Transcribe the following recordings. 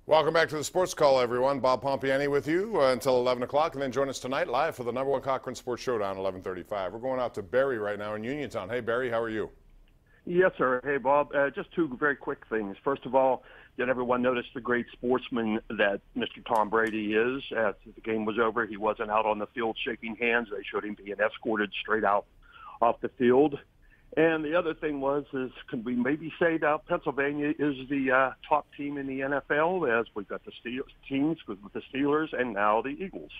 Welcome back to the Sports Call, everyone. Bob Pompeani with you until 11 o'clock, and then join us tonight live for the #1 Cochran Sports Showdown, 11:35. We're going out to Barry right now in Uniontown. Hey, Barry, how are you? Yes, sir. Hey, Bob. Just two very quick things. First of all, did everyone notice the great sportsman that Mr. Tom Brady is? After the game was over, he wasn't out on the field shaking hands. They showed him being escorted straight out off the field. And the other thing can we maybe say that Pennsylvania is the top team in the NFL, as we've got the teams with the Steelers and now the Eagles?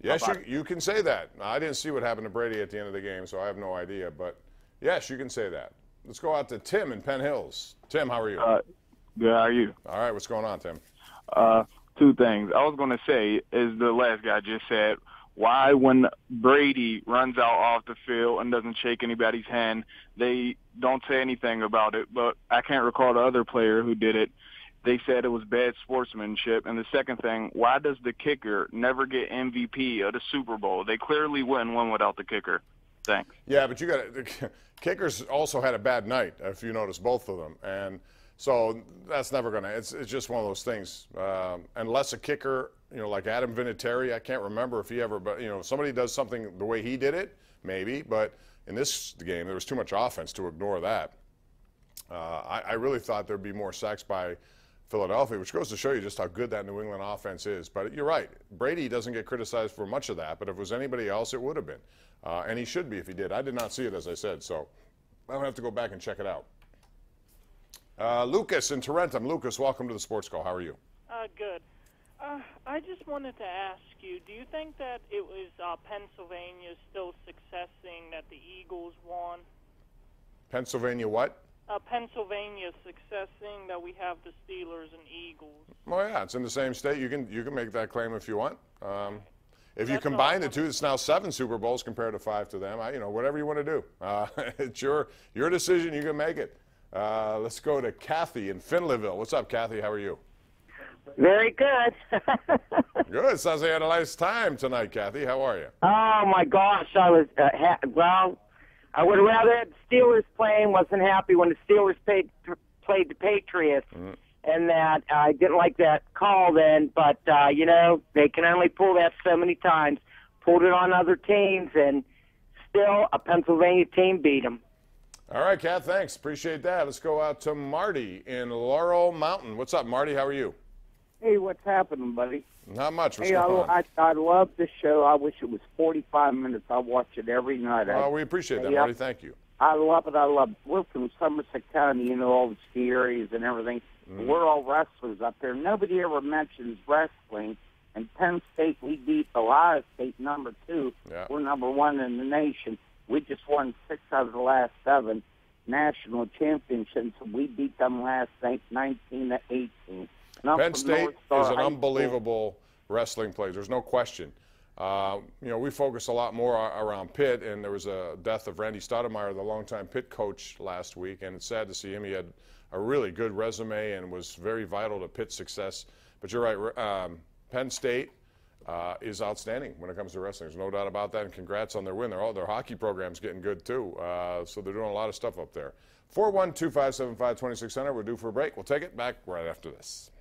Yes, you can say that. I didn't see what happened to Brady at the end of the game, so I have no idea. But, yes, you can say that. Let's go out to Tim in Penn Hills. Tim, how are you? Good, how are you? All right, what's going on, Tim? Two things. I was going to say, as the last guy just said, why when Brady runs out off the field and doesn't shake anybody's hand, they don't say anything about it. But I can't recall the other player who did it. They said it was bad sportsmanship. And the second thing, why does the kicker never get MVP of the Super Bowl? They clearly wouldn't win without the kicker. Thanks. Yeah, but the kickers also had a bad night, if you notice, both of them. And so that's never going to – it's just one of those things. Unless a kicker, like Adam Vinatieri, I can't remember if he ever – but, somebody does something the way he did it, maybe. But in this game, there was too much offense to ignore that. I really thought there'd be more sacks by Philadelphia, which goes to show you just how good that New England offense is. But you're right. Brady doesn't get criticized for much of that, but if it was anybody else, it would have been. And he should be if he did. I did not see it, as I said, so I'm going to have to go back and check it out. Lucas in Tarentum. Lucas, welcome to the Sports Call. How are you? Good. I just wanted to ask you, do you think that it was Pennsylvania still successing that the Eagles won? Pennsylvania what? Pennsylvania successing that we have the Steelers and Eagles. Oh, yeah, it's in the same state. You can make that claim if you want. If you combine the two, it's now 7 Super Bowls compared to 5 to them. Whatever you want to do. It's your decision. You can make it. Let's go to Kathy in Finleyville. What's up, Kathy? How are you? Very good. Good. Sounds like you had a nice time tonight, Kathy. How are you? Oh, my gosh. I was, I would have rather had the Steelers playing. Wasn't happy when the Steelers played the Patriots. Mm-hmm. And that I didn't like that call then, but, they can only pull that so many times. Pulled it on other teams, and still a Pennsylvania team beat them. All right, Kat, thanks. Appreciate that. Let's go out to Marty in Laurel Mountain. What's up, Marty? How are you? Hey, what's happening, buddy? Not much. What's going on? I love this show. I wish it was 45 minutes. I watch it every night. We appreciate that, Marty. Thank you. I love it. We're from Somerset County, all the ski areas and everything. Mm. We're all wrestlers up there. Nobody ever mentions wrestling. And Penn State, we beat Ohio State #2. Yeah. We're #1 in the nation. We just won 6 out of the last 7 national championships. We beat them last night, 19-18. Penn State is an unbelievable wrestling place. There's no question. We focus a lot more around Pitt, and there was a death of Randy Stoudemire, the longtime Pitt coach, last week, and it's sad to see him. He had a really good resume and was very vital to Pitt's success. But you're right, Penn State is outstanding when it comes to wrestling. There's no doubt about that, and congrats on their win. Their hockey program's getting good, too, so they're doing a lot of stuff up there. 412-575-2600. We're due for a break. We'll take it back right after this.